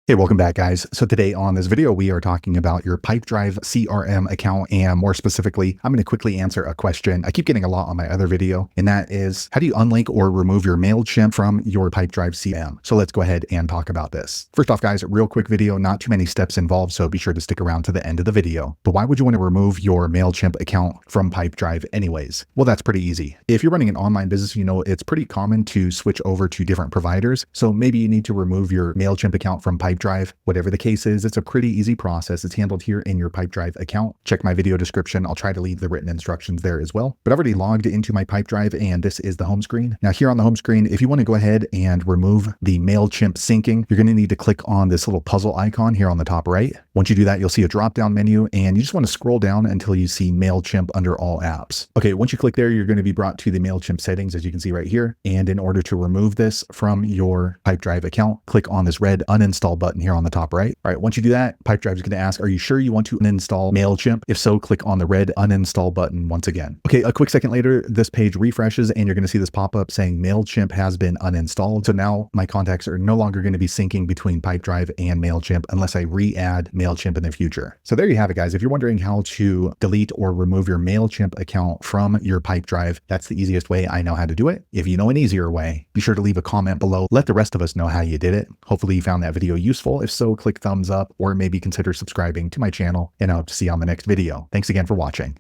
Hey, welcome back, guys. So today on this video, we are talking about your Pipedrive CRM account, and more specifically, I'm going to quickly answer a question I keep getting a lot on my other video, and that is, how do you unlink or remove your Mailchimp from your Pipedrive CRM? So let's go ahead and talk about this. First off, guys, real quick video, not too many steps involved, so be sure to stick around to the end of the video. But why would you want to remove your Mailchimp account from Pipedrive anyways? Well, that's pretty easy. If you're running an online business, you know it's pretty common to switch over to different providers. So maybe you need to remove your Mailchimp account from Pipedrive. Whatever the case is, it's a pretty easy process. It's handled here in your Pipedrive account. Check my video description. I'll try to leave the written instructions there as well. But I've already logged into my Pipedrive, and this is the home screen. Now here on the home screen, if you want to go ahead and remove the Mailchimp syncing, you're going to need to click on this little puzzle icon here on the top right. Once you do that, you'll see a drop-down menu, and you just want to scroll down until you see Mailchimp under all apps. Okay, once you click there, you're going to be brought to the Mailchimp settings, as you can see right here. And in order to remove this from your Pipedrive account, click on this red uninstall button here on the top right. All right, once you do that, Pipedrive is going to ask, are you sure you want to uninstall Mailchimp? If so, click on the red uninstall button once again. Okay, a quick second later, this page refreshes and you're going to see this pop up saying Mailchimp has been uninstalled. So now my contacts are no longer going to be syncing between Pipedrive and Mailchimp unless I re-add Mailchimp in the future. So there you have it, guys. If you're wondering how to delete or remove your Mailchimp account from your Pipedrive, that's the easiest way I know how to do it. If you know an easier way, be sure to leave a comment below. Let the rest of us know how you did it. Hopefully you found that video useful. If so, click thumbs up or maybe consider subscribing to my channel, and I hope to see you on the next video. Thanks again for watching.